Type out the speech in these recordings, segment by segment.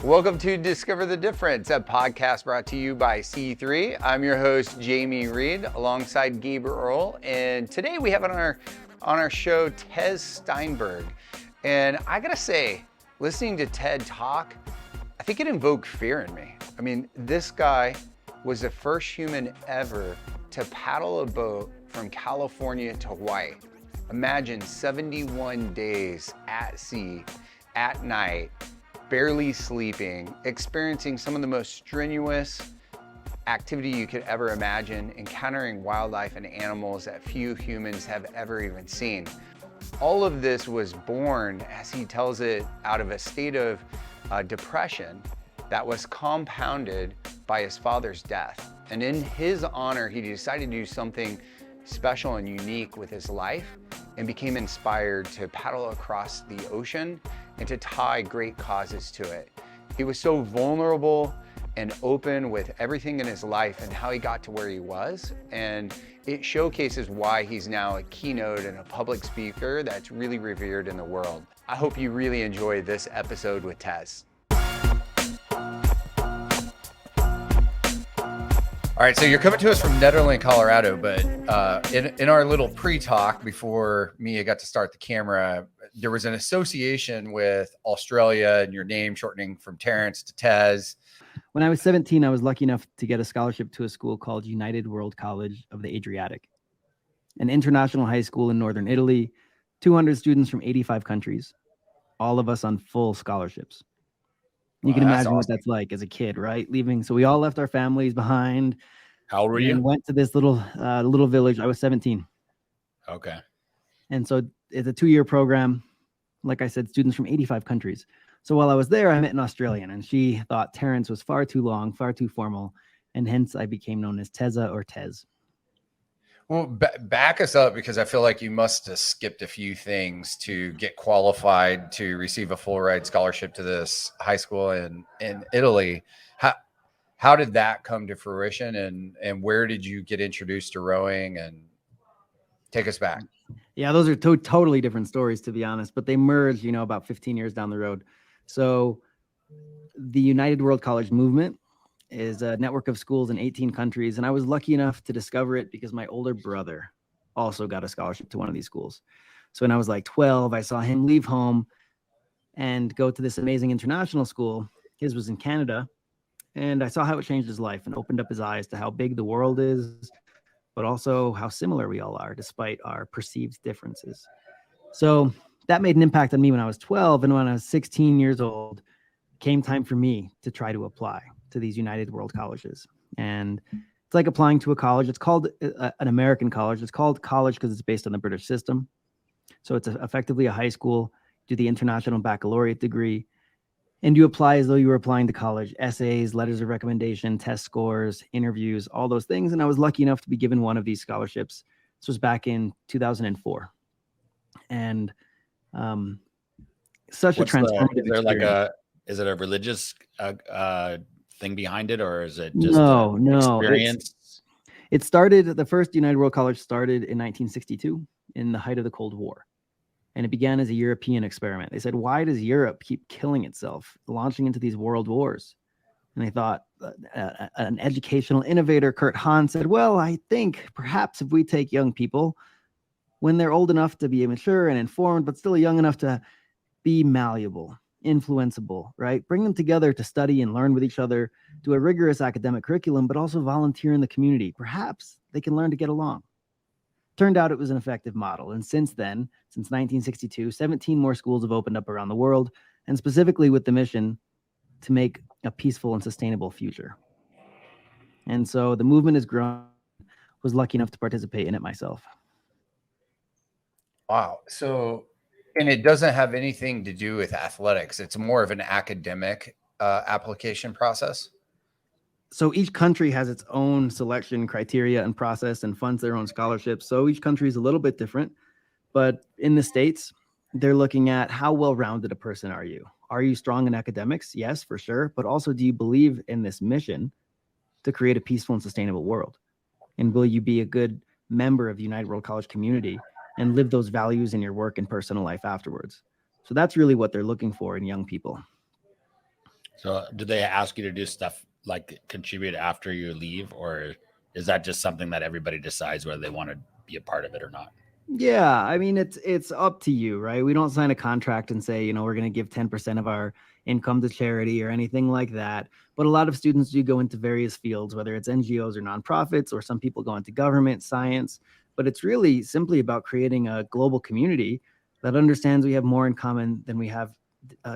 Welcome to Discover the Difference, a podcast brought to you by C3. I'm your host, Jamie Reed, alongside Gabe Earl. And today we have on our show, Tez Steinberg. And I gotta say, listening to Ted talk, I think it invoked fear in me. I mean, this guy was the first human ever to paddle a boat from California to Hawaii. Imagine 71 days at sea, at night, barely sleeping, experiencing some of the most strenuous activity you could ever imagine, encountering wildlife and animals that few humans have ever even seen. All of this was born, as he tells it, out of a state of depression that was compounded by his father's death. And in his honor, he decided to do something special and unique with his life and became inspired to paddle across the ocean and to tie great causes to it. He was so vulnerable and open with everything in his life and how he got to where he was. And it showcases why he's now a keynote and a public speaker that's really revered in the world. I hope you really enjoy this episode with Tez. All right, so you're coming to us from Nederland, Colorado, but in our little pre-talk before Mia got to start the camera, there was an association with Australia and your name shortening from Terrence to Tez. When I was 17, I was lucky enough to get a scholarship to a school called United World College of the Adriatic, an international high school in northern Italy, 200 students from 85 countries, all of us on full scholarships. You can imagine what that's like as a kid, right? Leaving. So we all left our families behind. How old were you? And went to this little village. I was 17. Okay. And so it's a 2-year program. Like I said, students from 85 countries. So while I was there, I met an Australian, and she thought Terrence was far too long, far too formal. And hence I became known as Teza or Tez. Well, back us up, because I feel like you must have skipped a few things to get qualified to receive a full ride scholarship to this high school in Italy. How did that come to fruition, and where did you get introduced to rowing? And take us back. Yeah, those are totally different stories, to be honest, but they merged, about 15 years down the road. So the United World College movement is a network of schools in 18 countries. And I was lucky enough to discover it because my older brother also got a scholarship to one of these schools. So when I was like 12, I saw him leave home and go to this amazing international school. His was in Canada. And I saw how it changed his life and opened up his eyes to how big the world is, but also how similar we all are, despite our perceived differences. So that made an impact on me when I was 12. And when I was 16 years old, came time for me to try to apply to these United World Colleges. And it's like applying to a college. It's called an American college. It's called college because it's based on the British system. So it's effectively a high school, do the international baccalaureate degree, and you apply as though you were applying to college. Essays, letters of recommendation, test scores, interviews, all those things. And I was lucky enough to be given one of these scholarships. This was back in 2004. And such a transformative experience. Is it a religious thing behind it, or is it just no experience? It started, the first United World College started in 1962 in the height of the Cold War. And it began as a European experiment. They said, why does Europe keep killing itself, launching into these world wars? And they thought, an educational innovator, Kurt Hahn, said, well, I think perhaps if we take young people when they're old enough to be mature and informed, but still young enough to be malleable, influenceable, right? Bring them together to study and learn with each other, do a rigorous academic curriculum, but also volunteer in the community. Perhaps they can learn to get along. Turned out it was an effective model. And since then, since 1962, 17 more schools have opened up around the world, and specifically with the mission to make a peaceful and sustainable future. And so the movement has grown. Was lucky enough to participate in it myself. Wow. So, and it doesn't have anything to do with athletics. It's more of an academic application process. So each country has its own selection criteria and process and funds their own scholarships. So each country is a little bit different. But in the States, they're looking at how well-rounded a person are you? Are you strong in academics? Yes, for sure. But also, do you believe in this mission to create a peaceful and sustainable world? And will you be a good member of the United World College community and live those values in your work and personal life afterwards? So that's really what they're looking for in young people. So do they ask you to do stuff like contribute after you leave, or is that just something that everybody decides whether they want to be a part of it or not? Yeah, I mean it's up to you, right? We don't sign a contract and say, we're going to give 10% of our income to charity or anything like that. But a lot of students do go into various fields, whether it's NGOs or nonprofits, or some people go into government, science. But it's really simply about creating a global community that understands we have more in common than we have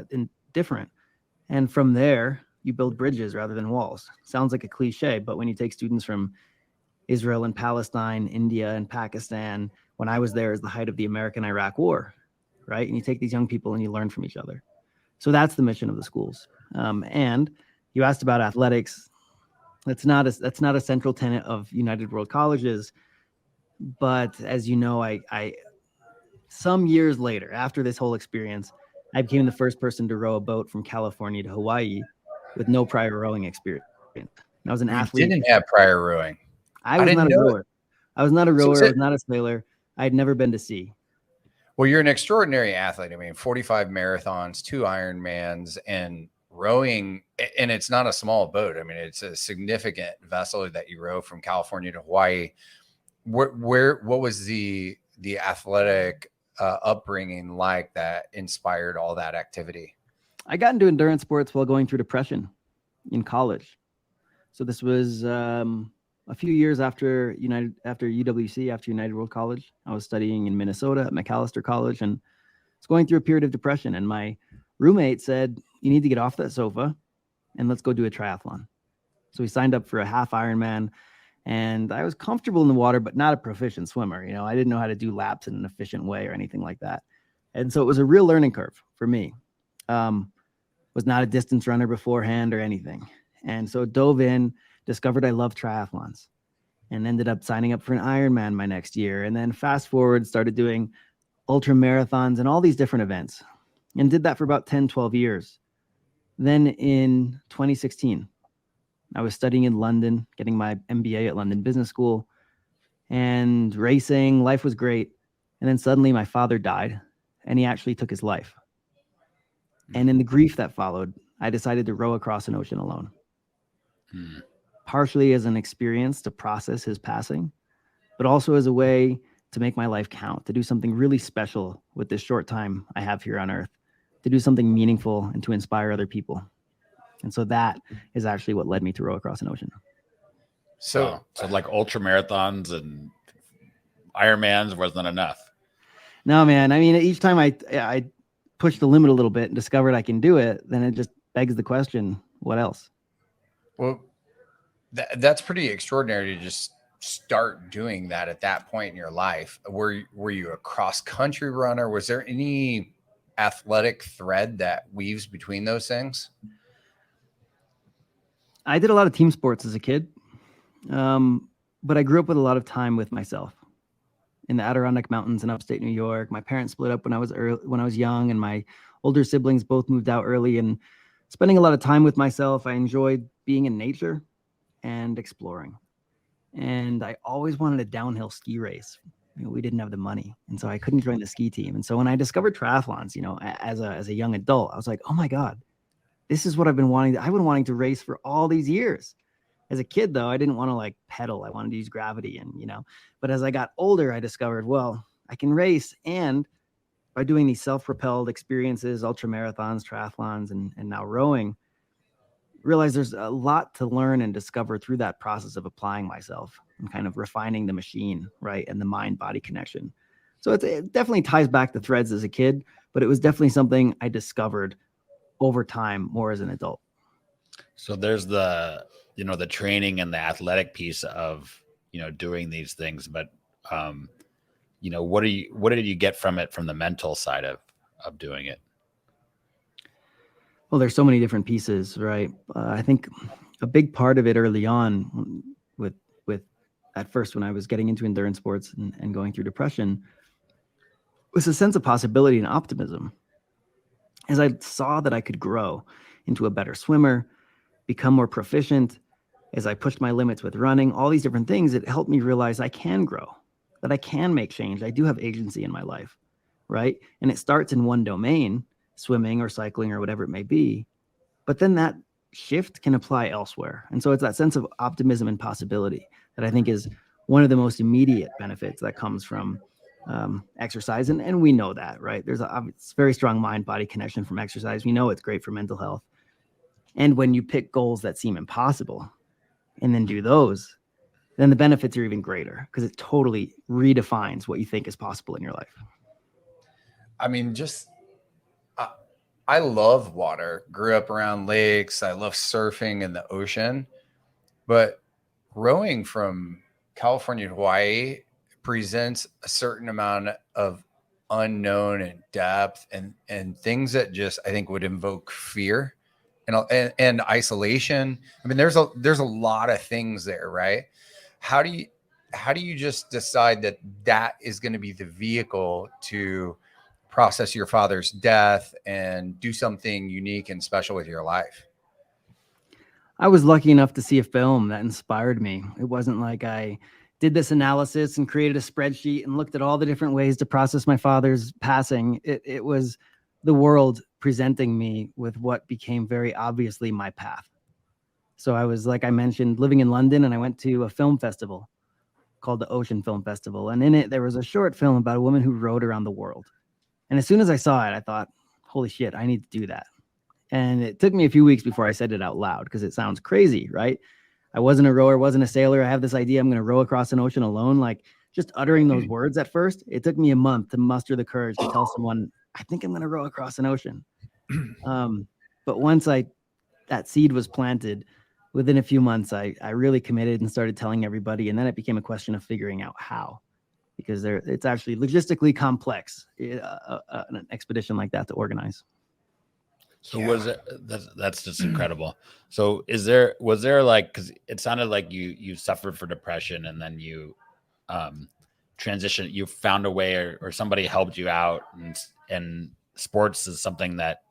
in different. And from there, you build bridges rather than walls. Sounds like a cliche, but when you take students from Israel and Palestine, India and Pakistan, when I was there is the height of the American-Iraq War, right? And you take these young people and you learn from each other. So that's the mission of the schools. And you asked about athletics. That's not a central tenet of United World Colleges. But as you know, I some years later, after this whole experience, I became the first person to row a boat from California to Hawaii with no prior rowing experience. And I was an You athlete. didn't have prior rowing. I was not a rower. I was not a rower. I was not a sailor. I had never been to sea. Well, you're an extraordinary athlete. I mean, 45 marathons, 2 Ironmans, and rowing. And it's not a small boat. I mean, it's a significant vessel that you row from California to Hawaii. What was the athletic upbringing like that inspired all that activity? I got into endurance sports while going through depression in college. So this was a few years after UWC, after United World College. I was studying in Minnesota at McAllister College and was going through a period of depression. And my roommate said, you need to get off that sofa and let's go do a triathlon. So we signed up for a half Ironman, and I was comfortable in the water, but not a proficient swimmer. I didn't know how to do laps in an efficient way or anything like that. And so it was a real learning curve for me. Was not a distance runner beforehand or anything. And so dove in, discovered I love triathlons, and ended up signing up for an Ironman my next year. And then fast forward, started doing ultra marathons and all these different events, and did that for about 10, 12 years. Then in 2016, I was studying in London, getting my MBA at London Business School, and racing. Life was great. And then suddenly my father died, and he actually took his life. And in the grief that followed, I decided to row across an ocean alone. Partially as an experience to process his passing, but also as a way to make my life count, to do something really special with this short time I have here on Earth, to do something meaningful and to inspire other people. And so that is actually what led me to row across an ocean. So like ultra marathons and Ironmans wasn't enough. No, man. I mean, each time I pushed the limit a little bit and discovered I can do it, then it just begs the question, what else? Well, that's pretty extraordinary to just start doing that at that point in your life. Were you a cross country runner? Was there any athletic thread that weaves between those things? I did a lot of team sports as a kid, but I grew up with a lot of time with myself in the Adirondack Mountains in upstate New York. My parents split up when I was young, and my older siblings both moved out early. And spending a lot of time with myself, I enjoyed being in nature and exploring. And I always wanted a downhill ski race. We didn't have the money, and so I couldn't join the ski team. And so when I discovered triathlons, as a young adult, I was like, oh my God, this is what I've been wanting. I've been wanting to race for all these years. As a kid, though, I didn't want to pedal. I wanted to use gravity, but as I got older, I discovered, well, I can race. And by doing these self-propelled experiences, ultra marathons, triathlons, and now rowing, realize there's a lot to learn and discover through that process of applying myself and kind of refining the machine, right? And the mind-body connection. So it definitely ties back the threads as a kid, but it was definitely something I discovered over time more as an adult. So there's the training and the athletic piece of, doing these things, but, what did you get from it, from the mental side of doing it? Well, there's so many different pieces, right? I think a big part of it early on with at first when I was getting into endurance sports and going through depression was a sense of possibility and optimism. As I saw that I could grow into a better swimmer, become more proficient, as I pushed my limits with running, all these different things, it helped me realize I can grow, that I can make change. I do have agency in my life, right? And it starts in one domain, swimming or cycling or whatever it may be. But then that shift can apply elsewhere. And so it's that sense of optimism and possibility that I think is one of the most immediate benefits that comes from exercise. And we know that, right? There's a very strong mind-body connection from exercise. We know it's great for mental health. And when you pick goals that seem impossible and then do those, then the benefits are even greater because it totally redefines what you think is possible in your life. I mean, I love water. Grew up around lakes. I love surfing in the ocean. But rowing from California to Hawaii presents a certain amount of unknown and depth and things that just, I think, would invoke fear and isolation. I mean, there's a lot of things there, right? How do you just decide that is going to be the vehicle to process your father's death and do something unique and special with your life? I was lucky enough to see a film that inspired me. It wasn't like I did this analysis and created a spreadsheet and looked at all the different ways to process my father's passing. It was the world presenting me with what became very obviously my path. So I was, like I mentioned, living in London, and I went to a film festival called the Ocean Film Festival. And in it, there was a short film about a woman who rode around the world. And as soon as I saw it, I thought, holy shit, I need to do that. And it took me a few weeks before I said it out loud because it sounds crazy, right? I wasn't a rower, wasn't a sailor. I have this idea I'm going to row across an ocean alone. Like just uttering those words at first, it took me a month to muster the courage to tell someone, I think I'm going to row across an ocean. But once that seed was planted, within a few months, I really committed and started telling everybody. And then it became a question of figuring out how. Because it's actually logistically complex, an expedition like that to organize. So that's just incredible. So was there like, because it sounded like you suffered for depression and then you transitioned, you found a way or somebody helped you out, and sports is something that,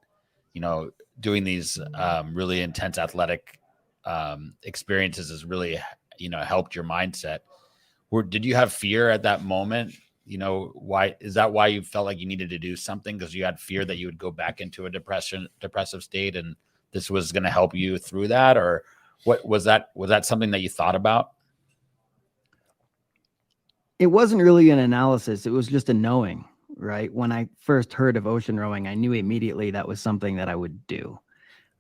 doing these really intense athletic experiences has really, helped your mindset. Did you have fear at that moment? Why you felt like you needed to do something? Because you had fear that you would go back into a depressive state, and this was going to help you through that? Or what was that something that you thought about? It wasn't really an analysis. It was just a knowing, right? When I first heard of ocean rowing, I knew immediately that was something that I would do.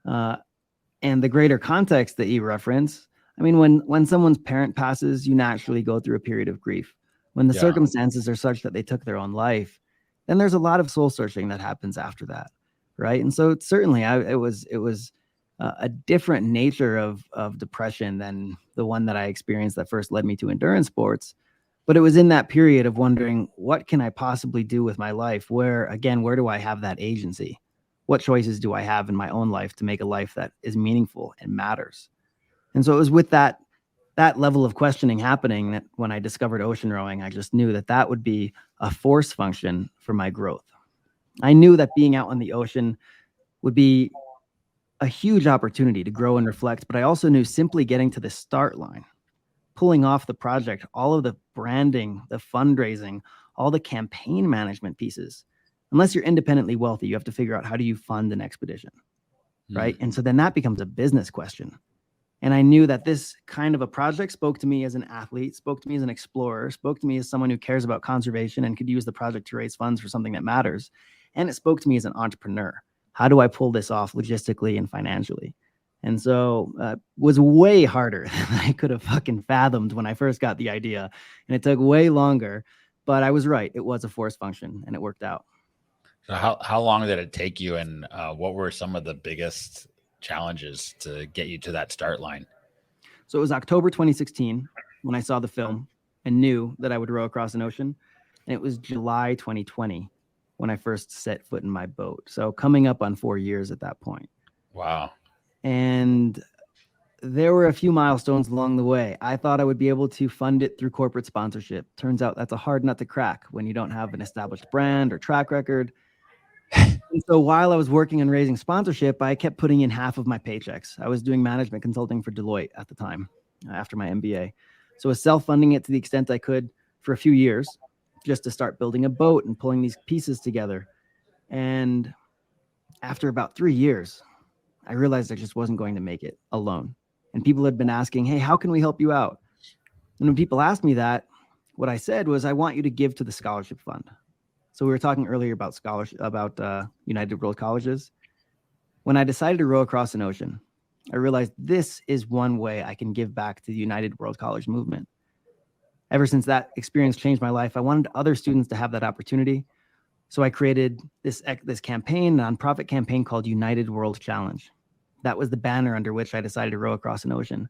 And the greater context that you reference, I mean, when someone's parent passes, you naturally go through a period of grief. When the circumstances are such that they took their own life, then there's a lot of soul searching that happens after that, right? And so certainly, it was a different nature of depression than the one that I experienced that first led me to endurance sports. But it was in that period of wondering, what can I possibly do with my life? Where do I have that agency? What choices do I have in my own life to make a life that is meaningful and matters? And so it was with that level of questioning happening that when I discovered ocean rowing, I just knew that would be a force function for my growth. I knew that being out on the ocean would be a huge opportunity to grow and reflect, but I also knew simply getting to the start line, pulling off the project, all of the branding, the fundraising, all the campaign management pieces. Unless you're independently wealthy, you have to figure out, how do you fund an expedition, right? And so then that becomes a business question. And I knew that this kind of a project spoke to me as an athlete, spoke to me as an explorer, spoke to me as someone who cares about conservation and could use the project to raise funds for something that matters. And it spoke to me as an entrepreneur. How do I pull this off logistically and financially? And so it was way harder than I could have fucking fathomed when I first got the idea. And it took way longer, but I was right. It was a force function and it worked out. So how long did it take you, and what were some of the biggest challenges to get you to that start line? So it was October 2016 when I saw the film and knew that I would row across an ocean. And it was July 2020 when I first set foot in my boat. So coming up on 4 years at that point. Wow. And there were a few milestones along the way. I thought I would be able to fund it through corporate sponsorship. Turns out that's a hard nut to crack when you don't have an established brand or track record. And so while I was working on raising sponsorship, I kept putting in half of my paychecks. I was doing management consulting for Deloitte at the time, after my MBA. So I was self-funding it to the extent I could for a few years, just to start building a boat and pulling these pieces together. And after about 3 years, I realized I just wasn't going to make it alone. And people had been asking, hey, how can we help you out? And when people asked me that, what I said was, I want you to give to the scholarship fund. So we were talking earlier about United World Colleges. When I decided to row across an ocean, I realized this is one way I can give back to the United World College movement. Ever since that experience changed my life, I wanted other students to have that opportunity. So I created this campaign, nonprofit campaign called United World Challenge. That was the banner under which I decided to row across an ocean,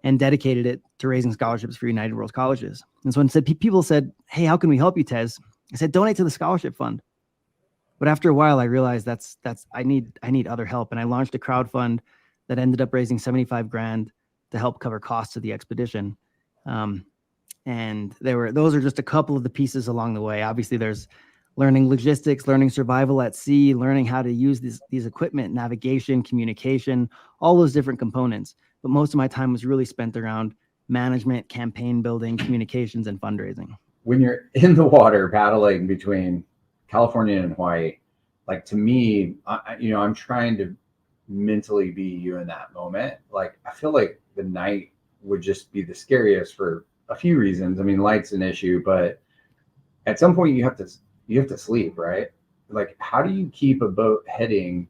and dedicated it to raising scholarships for United World Colleges. And so when people said, hey, how can we help you, Tez? I said, donate to the scholarship fund. But after a while, I realized I need other help. And I launched a crowdfund that ended up raising 75 grand to help cover costs of the expedition. And those are just a couple of the pieces along the way. Obviously, there's learning logistics, learning survival at sea, learning how to use these equipment, navigation, communication, all those different components. But most of my time was really spent around management, campaign building, communications, and fundraising. When you're in the water paddling between California and Hawaii, like, to me, I'm trying to mentally be you in that moment. Like, I feel like the night would just be the scariest for a few reasons. I mean, light's an issue, but at some point you have to sleep, right? Like, how do you keep a boat heading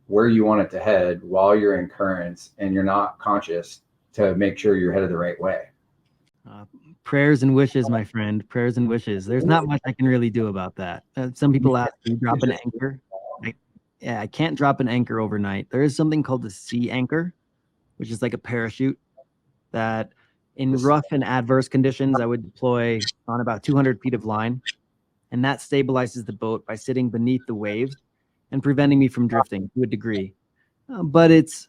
where you want it to head while you're in currents and you're not conscious to make sure you're headed the right way? Prayers and wishes, my friend. Prayers and wishes. There's not much I can really do about that. Some people ask, do you drop an anchor? I can't drop an anchor overnight. There is something called the sea anchor, which is like a parachute that in rough and adverse conditions, I would deploy on about 200 feet of line. And that stabilizes the boat by sitting beneath the waves and preventing me from drifting to a degree. But it's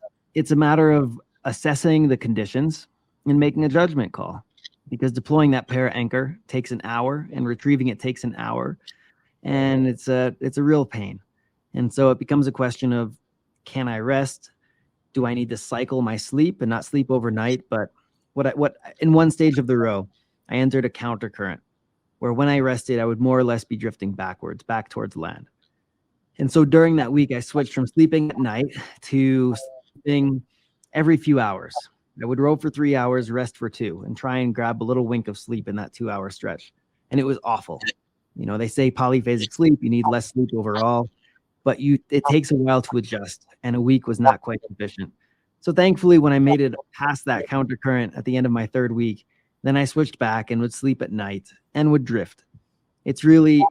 a matter of assessing the conditions and making a judgment call, because deploying that para anchor takes an hour and retrieving it takes an hour, and it's a real pain. And so it becomes a question of, can I rest? Do I need to cycle my sleep and not sleep overnight? But what in one stage of the row, I entered a counter current where when I rested, I would more or less be drifting backwards, back towards land. And so during that week, I switched from sleeping at night to sleeping every few hours. I would row for 3 hours, rest for 2, and try and grab a little wink of sleep in that 2-hour stretch. And it was awful. They say polyphasic sleep, you need less sleep overall, but it takes a while to adjust, and a week was not quite sufficient. So thankfully, when I made it past that counter current at the end of my 3rd week, then I switched back and would sleep at night and would drift. It's really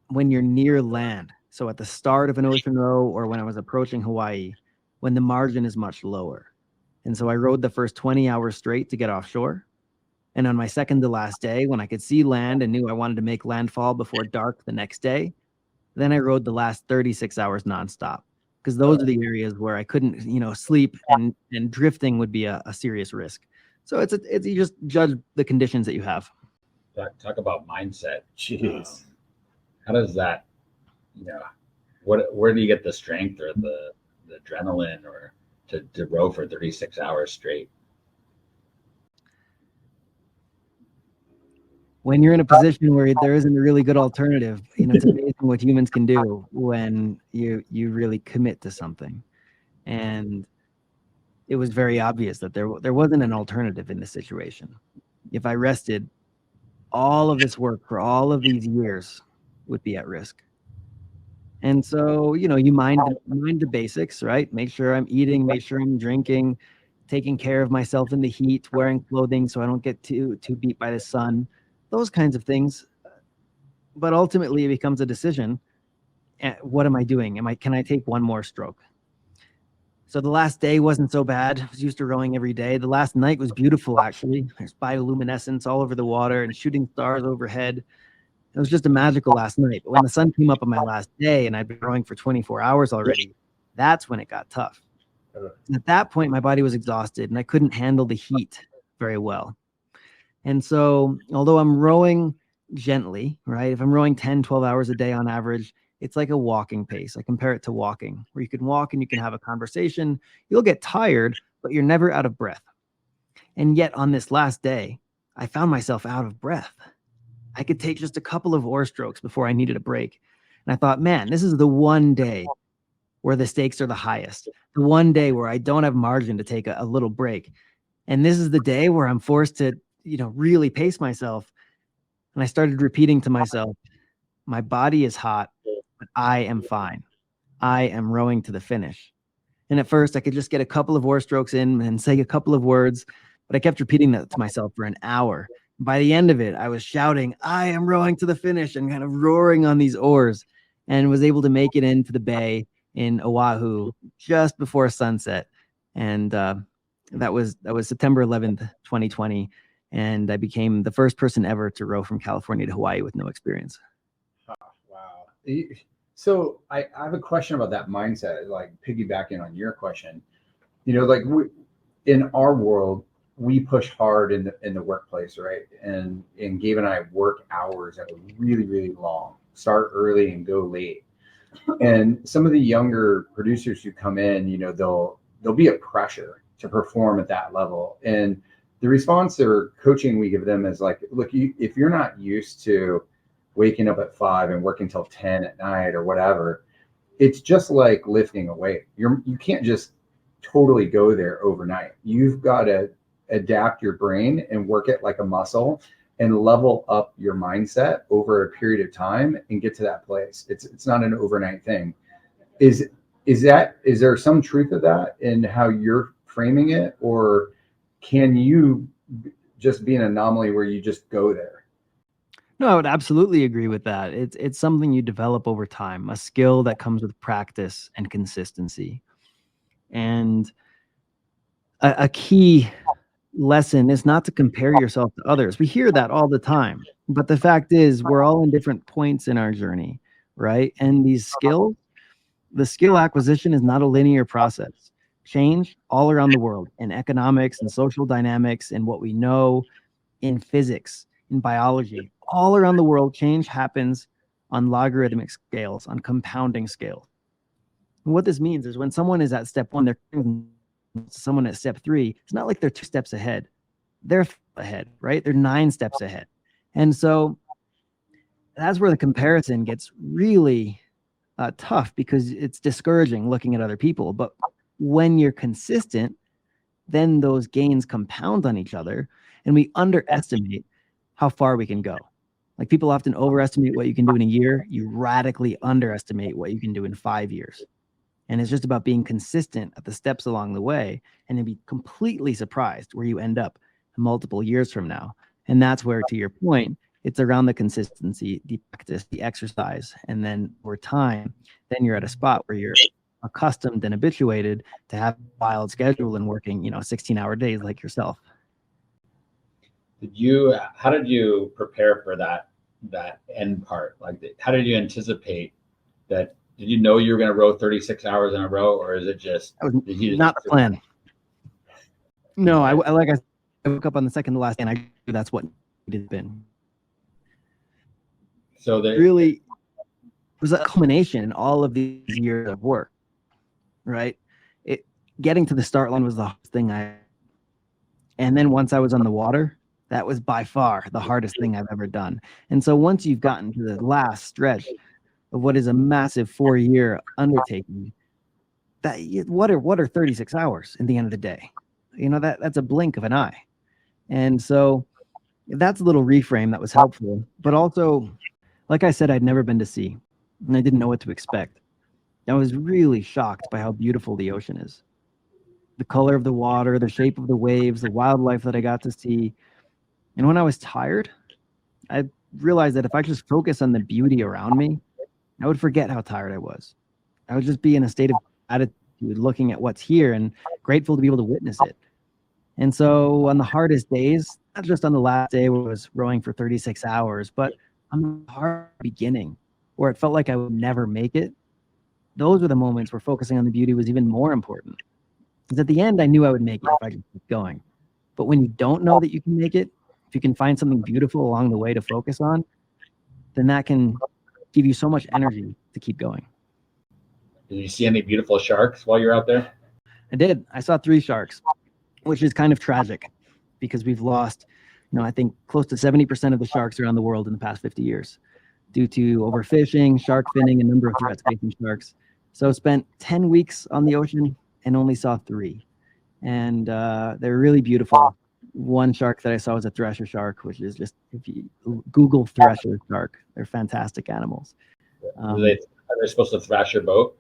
when you're near land, so at the start of an ocean row or when I was approaching Hawaii, when the margin is much lower. And so I rode the first 20 hours straight to get offshore. And on my second to last day, when I could see land and knew I wanted to make landfall before dark the next day, then I rode the last 36 hours nonstop, because those are the areas where I couldn't, sleep, and drifting would be a serious risk. So it's you just judge the conditions that you have. Talk about mindset. Jeez. How does that, where do you get the strength or the adrenaline or to row for 36 hours straight? When you're in a position where there isn't a really good alternative, it's amazing what humans can do when you really commit to something. And it was very obvious that there wasn't an alternative in this situation. If I rested, all of this work for all of these years would be at risk. And so, you mind the basics, right? Make sure I'm eating, make sure I'm drinking, taking care of myself in the heat, wearing clothing so I don't get too beat by the sun, those kinds of things. But ultimately, it becomes a decision. What am I doing? Can I take one more stroke? So the last day wasn't so bad. I was used to rowing every day. The last night was beautiful, actually. There's bioluminescence all over the water and shooting stars overhead. It was just a magical last night. But when the sun came up on my last day and I'd been rowing for 24 hours already, that's when it got tough. And at that point, my body was exhausted and I couldn't handle the heat very well. And so although I'm rowing gently, right? If I'm rowing 10, 12 hours a day on average, it's like a walking pace. I compare it to walking, where you can walk and you can have a conversation. You'll get tired, but you're never out of breath. And yet on this last day, I found myself out of breath. I could take just a couple of oar strokes before I needed a break. And I thought, man, this is the one day where the stakes are the highest. The one day where I don't have margin to take a little break. And this is the day where I'm forced to, really pace myself. And I started repeating to myself, my body is hot, but I am fine. I am rowing to the finish. And at first I could just get a couple of oar strokes in and say a couple of words, but I kept repeating that to myself for an hour. By the end of it, I was shouting, I am rowing to the finish, and kind of roaring on these oars, and was able to make it into the bay in Oahu just before sunset. And that was September 11th, 2020. And I became the first person ever to row from California to Hawaii with no experience. Oh, wow. So I have a question about that mindset, like piggybacking on your question. Like in our world, we push hard in the workplace, right? And Gabe and I work hours that are really, really long, start early and go late. And some of the younger producers who come in, there'll be a pressure to perform at that level. And the response or coaching we give them is like, look, if you're not used to waking up at 5 and working till 10 at night or whatever, it's just like lifting a weight. You can't just totally go there overnight. You've got to adapt your brain and work it like a muscle and level up your mindset over a period of time and get to that place. It's not an overnight thing. Is there some truth to that in how you're framing it, or can you just be an anomaly where you just go there? No, I would absolutely agree with that. It's something you develop over time, a skill that comes with practice and consistency. And a key lesson is not to compare yourself to others. We hear that all the time, but the fact is we're all in different points in our journey, right? And these skills, the skill acquisition is not a linear process. Change all around the world in economics and social dynamics and what we know in physics, in biology, all around the world, change happens on logarithmic scales, on compounding scales. And what this means is when someone is at step 1, they're someone at step 3, it's not like they're 2 steps ahead. They're ahead, right? They're 9 steps ahead. And so that's where the comparison gets really tough, because it's discouraging looking at other people. But when you're consistent, then those gains compound on each other, and we underestimate how far we can go. Like, people often overestimate what you can do in a year. You radically underestimate what you can do in 5 years. And it's just about being consistent at the steps along the way, and then be completely surprised where you end up multiple years from now. And that's where, to your point, it's around the consistency, the practice, the exercise. And then over time, then you're at a spot where you're accustomed and habituated to have a wild schedule and working, 16-hour days like yourself. How did you prepare for that end part? Like, how did you anticipate that? Did you know you were going to row 36 hours in a row, or is it just, did you not the plan? No, I woke up on the second to last day, and I knew that's what it had been. So really was a culmination in all of these years of work, right? Getting to the start line was the hardest thing and then once I was on the water, that was by far the hardest thing I've ever done. And so once you've gotten to the last stretch of what is a massive 4-year undertaking, what are 36 hours at the end of the day? That's a blink of an eye. And so that's a little reframe that was helpful. But also, like I said, I'd never been to sea, and I didn't know what to expect. I was really shocked by how beautiful the ocean is. The color of the water, the shape of the waves, the wildlife that I got to see. And when I was tired, I realized that if I just focus on the beauty around me, I would forget how tired I was. I would just be in a state of gratitude, looking at what's here and grateful to be able to witness it. And so on the hardest days, not just on the last day where I was rowing for 36 hours, but on the hard beginning where it felt like I would never make it, those were the moments where focusing on the beauty was even more important. Because at the end, I knew I would make it if I just keep going. But when you don't know that you can make it, if you can find something beautiful along the way to focus on, then that can give you so much energy to keep going. Did you see any beautiful sharks while you're out there? I did. I saw 3 sharks, which is kind of tragic because we've lost, I think close to 70% of the sharks around the world in the past 50 years due to overfishing, shark finning, a number of threats facing sharks. So spent 10 weeks on the ocean and only saw 3. And they're really beautiful. One shark that I saw was a thresher shark, which is just, if you Google thresher shark, they're fantastic animals. Are they supposed to thrash your boat?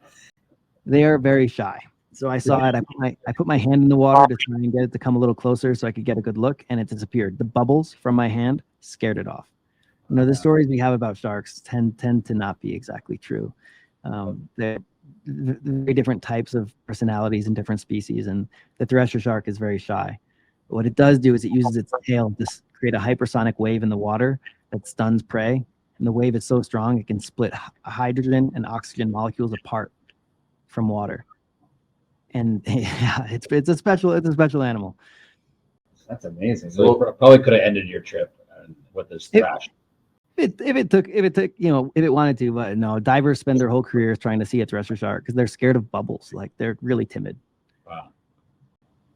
They are very shy. So I saw it. I put my hand in the water to try and get it to come a little closer so I could get a good look, and it disappeared. The bubbles from my hand scared it off. You know, the stories we have about sharks tend to not be exactly true. They're very different types of personalities in different species, and the thresher shark is very shy. But what it does do is it uses its tail to create a hypersonic wave in the water that stuns prey. And the wave is so strong it can split hydrogen and oxygen molecules apart from water. And yeah, it's a special animal. That's amazing. So it probably could have ended your trip with this thrash. If it took, you know, if it wanted to, but no, divers spend their whole careers trying to see a thresher shark because they're scared of bubbles. Like, they're really timid. Wow.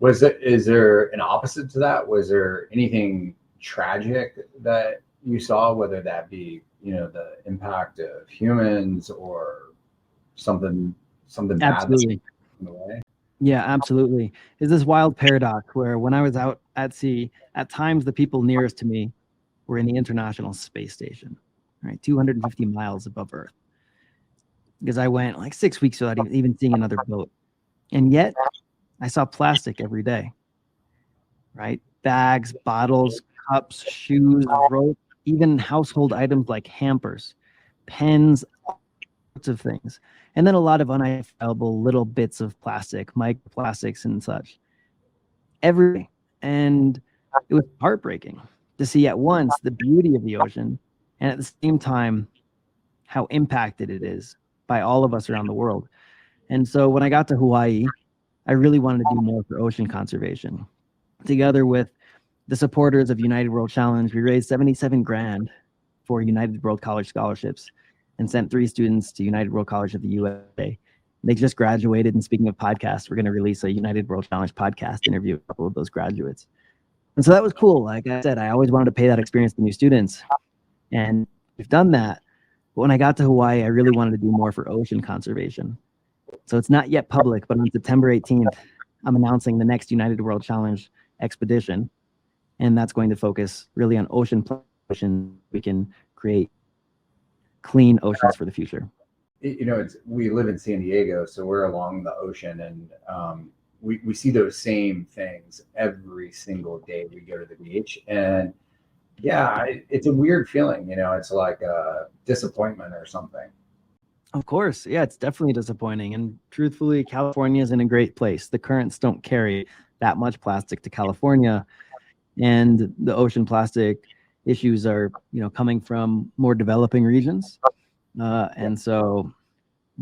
Is there an opposite to that? Was there anything tragic that you saw, whether that be, you know, the impact of humans or something bad Absolutely. in the way? Yeah, absolutely. It's this wild paradox where when I was out at sea, at times the people nearest to me were in the International Space Station, right, 250 miles above Earth. Because I went like 6 weeks without even seeing another boat. And yet I saw plastic every day, right? Bags, bottles, cups, shoes, rope, even household items like hampers, pens, all sorts of things. And then a lot of unidentifiable little bits of plastic, microplastics and such. Every day. And it was heartbreaking to see at once the beauty of the ocean and at the same time how impacted it is by all of us around the world. And so when I got to Hawaii, I really wanted to do more for ocean conservation. Together with the supporters of United World Challenge, we raised 77 grand for United World College scholarships and sent 3 students to United World College of the USA. They just graduated, and speaking of podcasts, we're going to release a United World Challenge podcast interview with a couple of those graduates. And so that was cool. Like I said, I always wanted to pay that experience to new students, and we've done that. But when I got to Hawaii, I really wanted to do more for ocean conservation. So it's not yet public, but on September 18th, I'm announcing the next United World Challenge expedition, and that's going to focus really on ocean pollution. We can create clean oceans for the future. You know, we live in San Diego, so we're along the ocean, and we see those same things every single day we go to the beach. And yeah, it's a weird feeling, you know, it's like a disappointment or something. Of course. Yeah, it's definitely disappointing. And truthfully, California is in a great place. The currents don't carry that much plastic to California. And the ocean plastic issues are, you know, coming from more developing regions. And so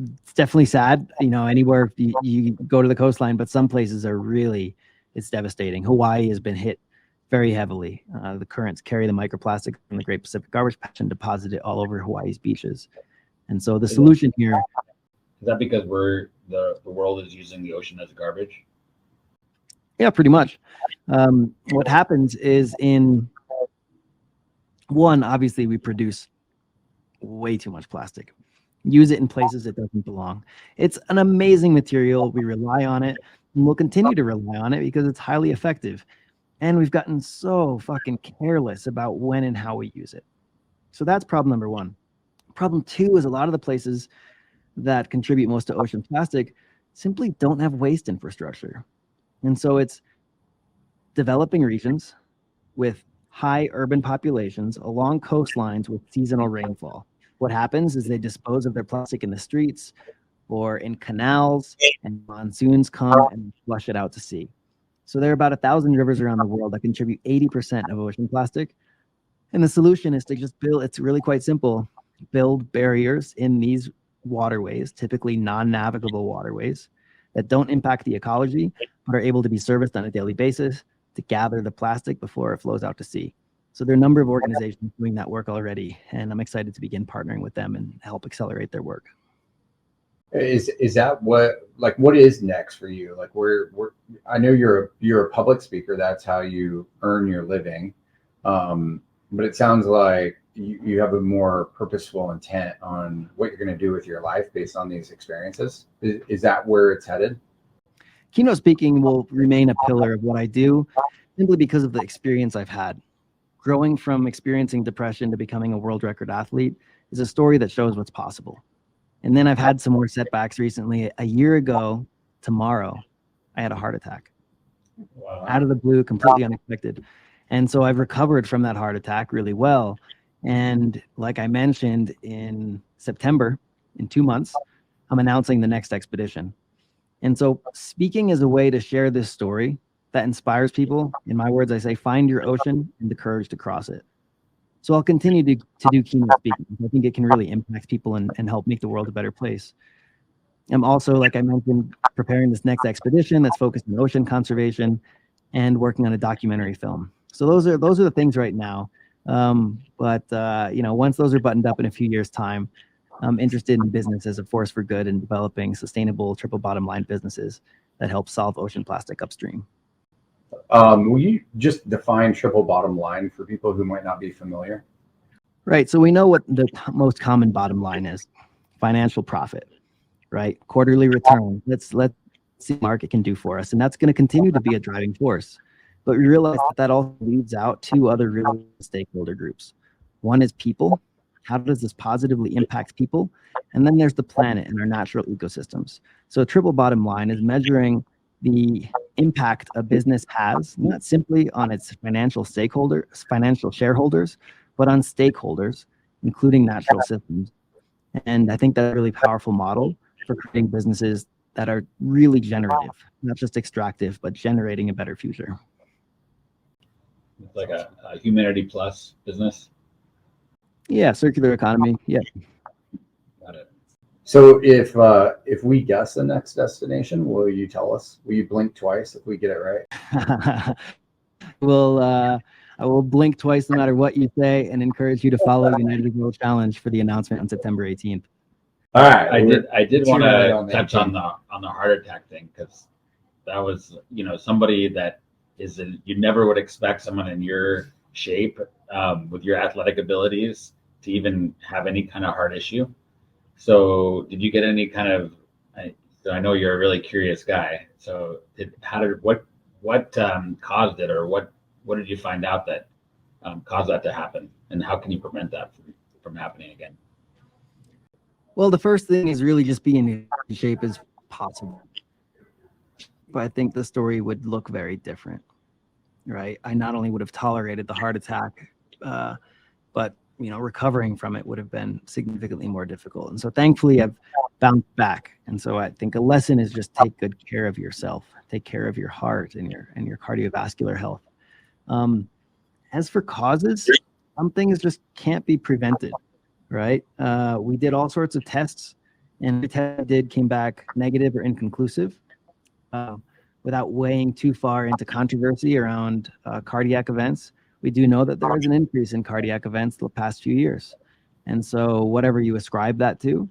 it's definitely sad, you know, anywhere you go to the coastline, but some places are really, it's devastating. Hawaii has been hit very heavily. The currents carry the microplastic from the Great Pacific Garbage Patch and deposit it all over Hawaii's beaches. And so the solution here. Is that because the world is using the ocean as garbage? Yeah, pretty much. What happens is obviously we produce way too much plastic. Use it in places it doesn't belong. It's an amazing material. We rely on it, and we'll continue to rely on it because it's highly effective. And we've gotten so fucking careless about when and how we use it. So that's problem number 1. Problem 2 is a lot of the places that contribute most to ocean plastic simply don't have waste infrastructure. And so it's developing regions with high urban populations along coastlines with seasonal rainfall. What happens is they dispose of their plastic in the streets or in canals, and monsoons come and flush it out to sea. So there are about 1,000 rivers around the world that contribute 80% of ocean plastic. And the solution is to just it's really quite simple, build barriers in these waterways, typically non-navigable waterways, that don't impact the ecology, but are able to be serviced on a daily basis to gather the plastic before it flows out to sea. So there are a number of organizations doing that work already, and I'm excited to begin partnering with them and help accelerate their work. Is that what is next for you? Like I know you're a public speaker. That's how you earn your living. But it sounds like you have a more purposeful intent on what you're going to do with your life based on these experiences. Is that where it's headed? Keynote speaking will remain a pillar of what I do simply because of the experience I've had. Growing from experiencing depression to becoming a world record athlete is a story that shows what's possible. And then I've had some more setbacks recently. A year ago tomorrow, I had a heart attack. Wow. Out of the blue, completely unexpected. And so I've recovered from that heart attack really well. And like I mentioned, in September, in 2 months, I'm announcing the next expedition. And so speaking is a way to share this story that inspires people. In my words, I say, find your ocean and the courage to cross it. So I'll continue to do keynote speaking. I think it can really impact people and help make the world a better place. I'm also, like I mentioned, preparing this next expedition that's focused on ocean conservation and working on a documentary film. So those are the things right now. Once those are buttoned up in a few years' time, I'm interested in business as a force for good and developing sustainable triple bottom line businesses that help solve ocean plastic upstream. Will you just define triple bottom line for people who might not be familiar? Right. So we know what the most common bottom line is: financial profit, right? Quarterly return. Let's see what the market can do for us. And that's going to continue to be a driving force. But we realize that also leaves out two other real stakeholder groups. One is people. How does this positively impact people? And then there's the planet and our natural ecosystems. So triple bottom line is measuring the impact a business has, not simply on its financial shareholders, but on stakeholders, including natural systems. And I think that's a really powerful model for creating businesses that are really generative, not just extractive, but generating a better future. It's like a humanity plus business. Yeah, circular economy. Yeah. Got it. So if we guess the next destination, will you tell us? Will you blink twice if we get it right? I will blink twice no matter what you say, and encourage you to follow United World Challenge for the announcement on September 18th. All right. I did want to touch 18th. on the heart attack thing, because that was, somebody that you never would expect someone in your shape, with your athletic abilities, to even have any kind of heart issue. So did you get any kind of, so I know you're a really curious guy. So what caused it, or what did you find out that caused that to happen? And how can you prevent that from happening again? Well, the first thing is really just be in as shape as possible. But I think the story would look very different, right? I not only would have tolerated the heart attack, but recovering from it would have been significantly more difficult. And so thankfully I've bounced back. And so I think a lesson is just take good care of yourself, take care of your heart and your cardiovascular health. As for causes, some things just can't be prevented, right? We did all sorts of tests, and the test I did came back negative or inconclusive. Without weighing too far into controversy around cardiac events, we do know that there is an increase in cardiac events the past few years. And so whatever you ascribe that to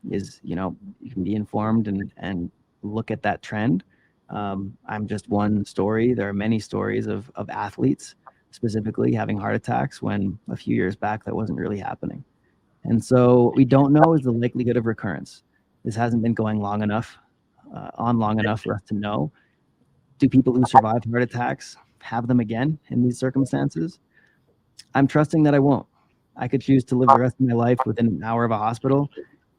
is, you can be informed and look at that trend. I'm just one story. There are many stories of athletes specifically having heart attacks when a few years back that wasn't really happening. And so what we don't know is the likelihood of recurrence. This hasn't been going long enough for us to know. Do people who survive heart attacks have them again in these circumstances? I'm trusting that I won't. I could choose to live the rest of my life within an hour of a hospital,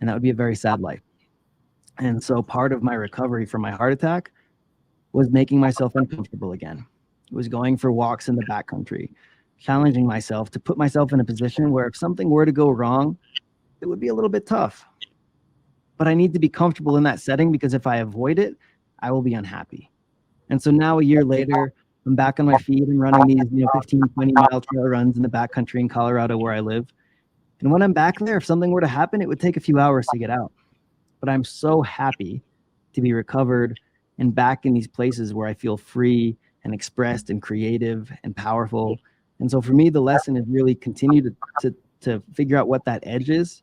and that would be a very sad life. And so part of my recovery from my heart attack was making myself uncomfortable again. It was going for walks in the backcountry, challenging myself to put myself in a position where if something were to go wrong, it would be a little bit tough. But I need to be comfortable in that setting, because if I avoid it, I will be unhappy. And so now, a year later, I'm back on my feet and running these 15, 20-mile trail runs in the backcountry in Colorado where I live. And when I'm back there, if something were to happen, it would take a few hours to get out. But I'm so happy to be recovered and back in these places where I feel free and expressed and creative and powerful. And so for me, the lesson is really continue to figure out what that edge is.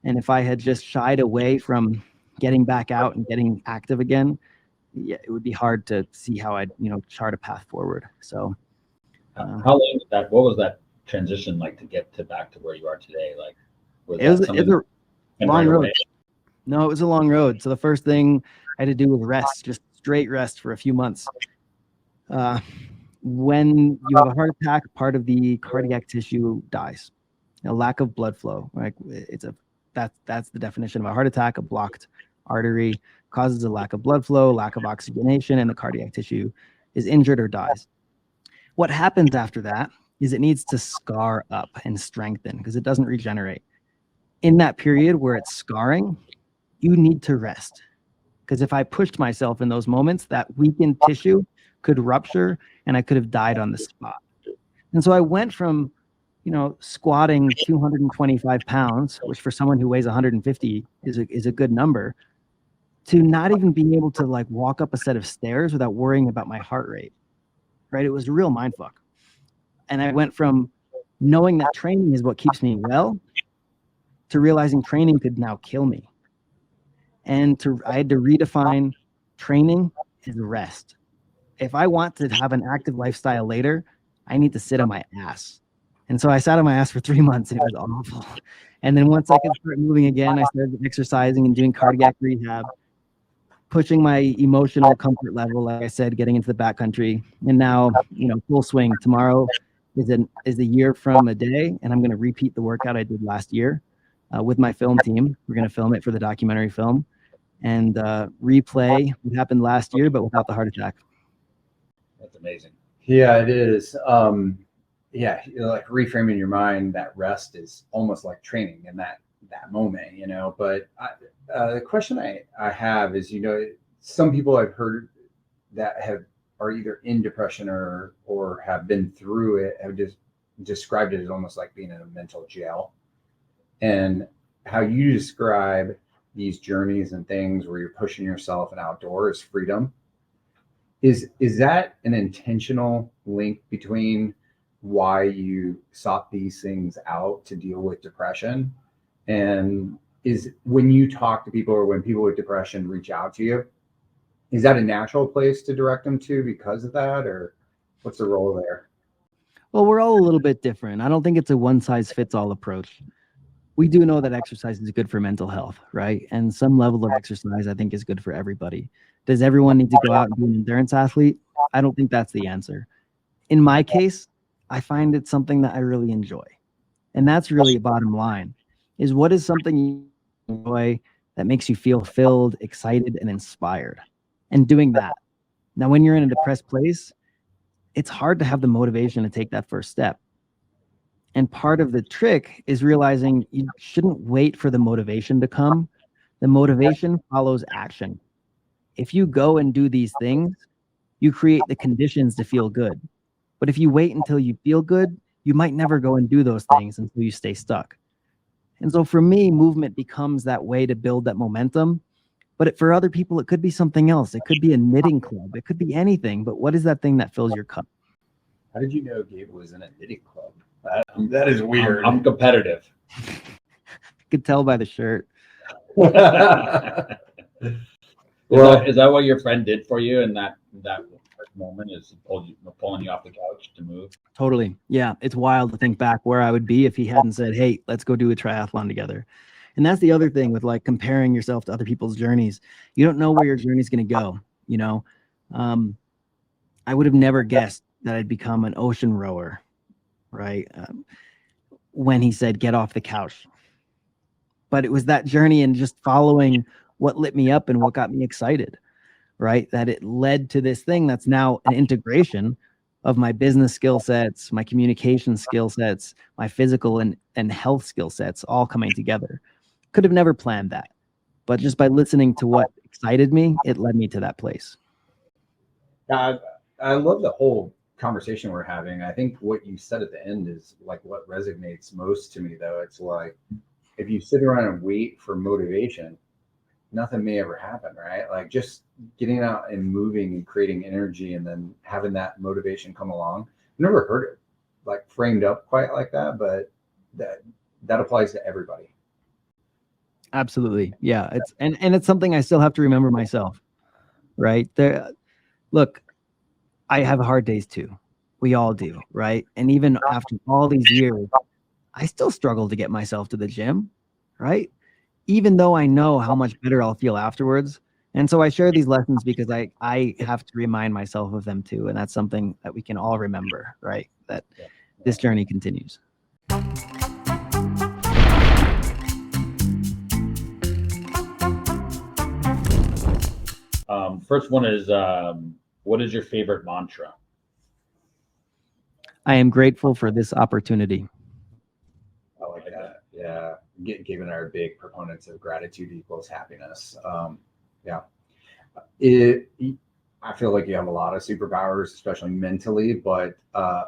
And if I had just shied away from getting back out and getting active again, yeah, it would be hard to see how I'd chart a path forward. So how long was that? What was that transition like to get to back to where you are today? Like, It was a long road. No, it was a long road. So the first thing I had to do was rest, just straight rest for a few months. When you have a heart attack, part of the cardiac tissue dies. A lack of blood flow. Like that's the definition of a heart attack. A blocked artery causes a lack of blood flow, lack of oxygenation, and the cardiac tissue is injured or dies. What happens after that is it needs to scar up and strengthen because it doesn't regenerate. In that period where it's scarring, you need to rest. Because if I pushed myself in those moments, that weakened tissue could rupture and I could have died on the spot. And so I went from, squatting 225 pounds, which for someone who weighs 150 is a good number, to not even being able to like walk up a set of stairs without worrying about my heart rate, right? It was a real mindfuck. And I went from knowing that training is what keeps me well to realizing training could now kill me. And I had to redefine training as rest. If I want to have an active lifestyle later, I need to sit on my ass. And so I sat on my ass for 3 months and it was awful. And then once I could start moving again, I started exercising and doing cardiac rehab, pushing my emotional comfort level, like I said, getting into the backcountry. And now, full swing. Tomorrow is a year from a day, and I'm going to repeat the workout I did last year with my film team. We're going to film it for the documentary film and replay what happened last year, but without the heart attack. That's amazing. Yeah, it is. Like reframing your mind, that rest is almost like training in that moment, But the question I have is, some people I've heard that are either in depression or have been through it have just described it as almost like being in a mental jail. And how you describe these journeys and things where you're pushing yourself and outdoors freedom. Is that an intentional link between why you sought these things out to deal with depression? And is when you talk to people or when people with depression reach out to you, is that a natural place to direct them to because of that, or what's the role there? Well, we're all a little bit different. I don't think it's a one size fits all approach. We do know that exercise is good for mental health, right? And some level of exercise, I think, is good for everybody. Does everyone need to go out and be an endurance athlete? I don't think that's the answer. In my case, I find it something that I really enjoy. And that's really a bottom line, is what is something you enjoy that makes you feel filled, excited, and inspired? And doing that. Now, when you're in a depressed place, it's hard to have the motivation to take that first step. And part of the trick is realizing you shouldn't wait for the motivation to come. The motivation follows action. If you go and do these things, you create the conditions to feel good. But if you wait until you feel good, you might never go and do those things until you stay stuck. And so for me, movement becomes that way to build that momentum. But for other people, it could be something else. It could be a knitting club. It could be anything. But what is that thing that fills your cup? How did you know Gabe was in a knitting club? That is weird. I'm competitive. I could tell by the shirt. Is that what your friend did for you in that moment? Is pulling you off the couch to move? Totally. Yeah. It's wild to think back where I would be if he hadn't said, hey, let's go do a triathlon together. And that's the other thing with like comparing yourself to other people's journeys. You don't know where your journey is going to go. I would have never guessed that I'd become an ocean rower, right? When he said, get off the couch. But it was that journey and just following what lit me up and what got me excited, right? That it led to this thing that's now an integration of my business skill sets, my communication skill sets, my physical and health skill sets all coming together. Could have never planned that. But just by listening to what excited me, it led me to that place. I love the whole conversation we're having. I think what you said at the end is like what resonates most to me, though. It's like if you sit around and wait for motivation, nothing may ever happen, right? Like just getting out and moving and creating energy and then having that motivation come along. I've never heard it like framed up quite like that, but that applies to everybody. Absolutely. Yeah. It's something I still have to remember myself, right? Look, I have hard days too. We all do, right? And even after all these years, I still struggle to get myself to the gym, right? Even though I know how much better I'll feel afterwards. And so I share these lessons because I have to remind myself of them too. And that's something that we can all remember, right? That this journey continues. First one is, what is your favorite mantra? I am grateful for this opportunity. I like that. Yeah. Given our big proponents of gratitude equals happiness. Yeah. I feel like you have a lot of superpowers, especially mentally, but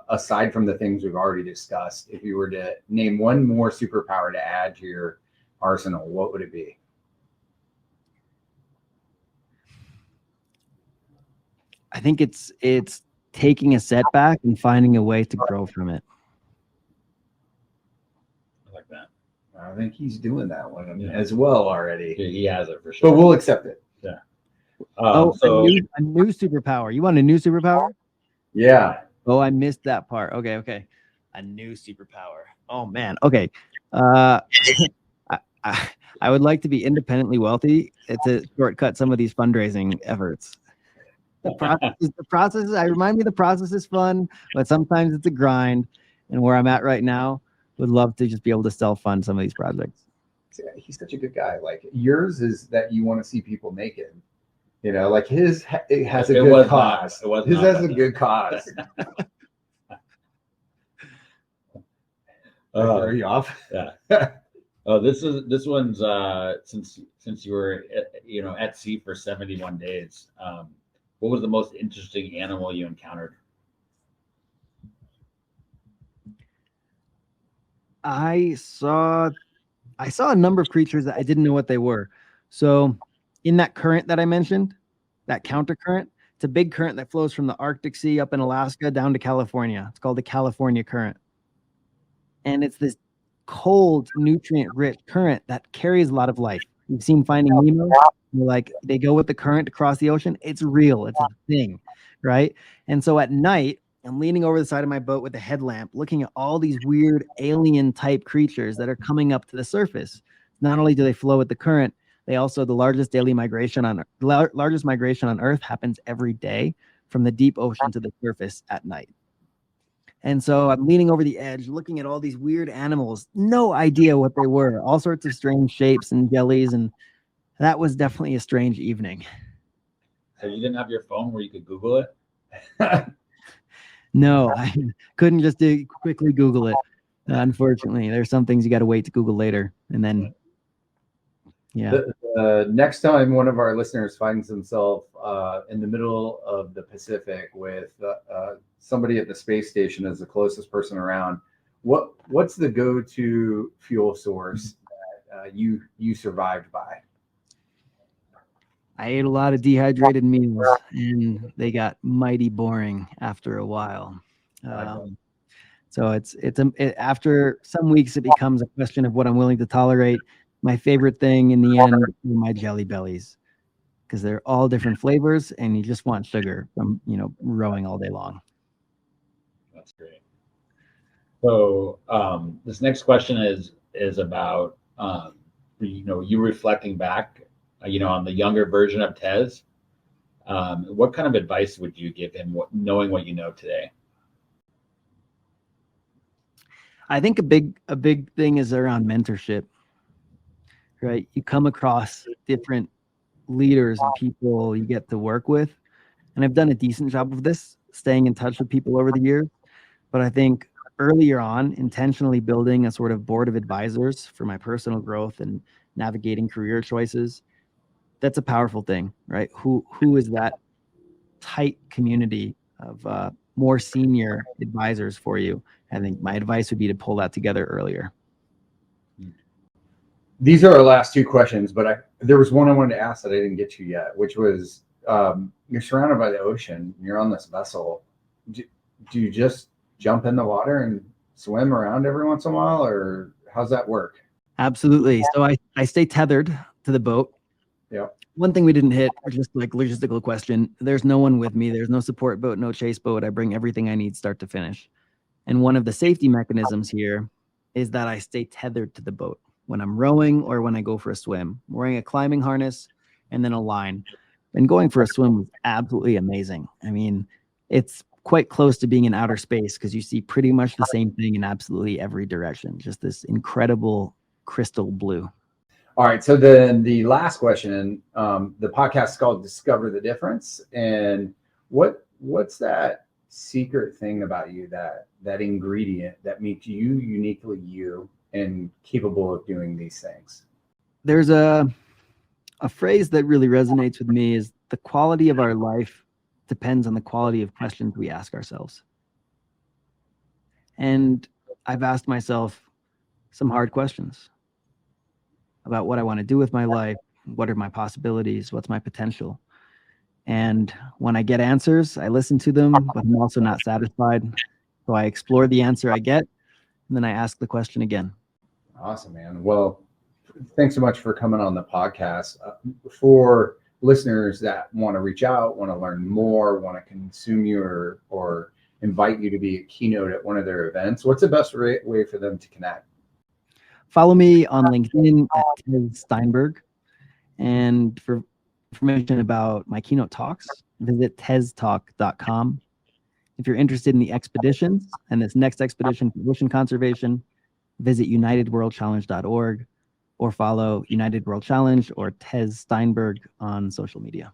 aside from the things we've already discussed, if you were to name one more superpower to add to your arsenal, what would it be? I think it's taking a setback and finding a way to grow from it. I like that. I think he's doing that one as well already. He has it for sure. But we'll accept it. Yeah. So a new superpower. You want a new superpower? Yeah. Oh, I missed that part. Okay. A new superpower. Oh man. Okay. I would like to be independently wealthy to shortcut some of these fundraising efforts. The process. I remind me the process is fun, but sometimes it's a grind. And where I'm at right now, would love to just be able to self-fund some of these projects. He's such a good guy. Like yours is that you want to see people naked. You know, like his has a good cause. His has a good cause. Are you off? Yeah. Oh, this one's since you were at sea for 71 days. What was the most interesting animal you encountered? I saw a number of creatures that I didn't know what they were. So in that current that I mentioned, that counter current, it's a big current that flows from the Arctic Sea up in Alaska down to California. It's called the California current. And it's this cold, nutrient-rich current that carries a lot of life. You've seen Finding Nemo, like they go with the current across the ocean. It's real. It's a thing, right? And so at night, I'm leaning over the side of my boat with a headlamp, looking at all these weird alien-type creatures that are coming up to the surface. Not only do they flow with the current, they also, the largest migration on Earth happens every day from the deep ocean to the surface at night. And so I'm leaning over the edge, looking at all these weird animals, no idea what they were, all sorts of strange shapes and jellies. And that was definitely a strange evening. So you didn't have your phone where you could Google it? No, I couldn't just quickly Google it. Unfortunately, there's some things you got to wait to Google later. And then, yeah. Next time one of our listeners finds himself in the middle of the Pacific with somebody at the space station as the closest person around, what's the go-to fuel source that you survived by? I ate a lot of dehydrated meals, and they got mighty boring after a while. So after some weeks, it becomes a question of what I'm willing to tolerate. My favorite thing in the end are my jelly bellies, because they're all different flavors, and you just want sugar from rowing all day long. That's great. So this next question is about you reflecting back, on the younger version of Tez. What kind of advice would you give him, knowing what you know today? I think a big thing is around mentorship, right? You come across different leaders and people you get to work with. And I've done a decent job of this, staying in touch with people over the years. But I think earlier on, intentionally building a sort of board of advisors for my personal growth and navigating career choices, that's a powerful thing, right? Who is that tight community of more senior advisors for you? I think my advice would be to pull that together earlier. These are our last two questions, but there was one I wanted to ask that I didn't get to yet, which was you're surrounded by the ocean. You're on this vessel. Do you just jump in the water and swim around every once in a while, or how's that work? Absolutely. So I stay tethered to the boat. Yeah. One thing we didn't hit, just like logistical question. There's no one with me. There's no support boat, no chase boat. I bring everything I need start to finish. And one of the safety mechanisms here is that I stay tethered to the boat when I'm rowing or when I go for a swim. I'm wearing a climbing harness and then a line. And going for a swim was absolutely amazing. I mean, it's quite close to being in outer space because you see pretty much the same thing in absolutely every direction. Just this incredible crystal blue. All right. So then the last question, the podcast is called Discover the Difference. And what's that secret thing about you, that ingredient that makes you uniquely you and capable of doing these things? There's a phrase that really resonates with me is the quality of our life depends on the quality of questions we ask ourselves. And I've asked myself some hard questions about what I want to do with my life. What are my possibilities? What's my potential? And when I get answers, I listen to them, but I'm also not satisfied. So I explore the answer I get, and then I ask the question again. Awesome, man. Well, thanks so much for coming on the podcast. For listeners that want to reach out, want to learn more, want to consume you or invite you to be a keynote at one of their events, what's the best way for them to connect? Follow me on LinkedIn at Tez Steinberg. And for information about my keynote talks, visit teztalk.com. If you're interested in the expeditions and this next expedition for ocean conservation, visit unitedworldchallenge.org or follow United World Challenge or Tez Steinberg on social media.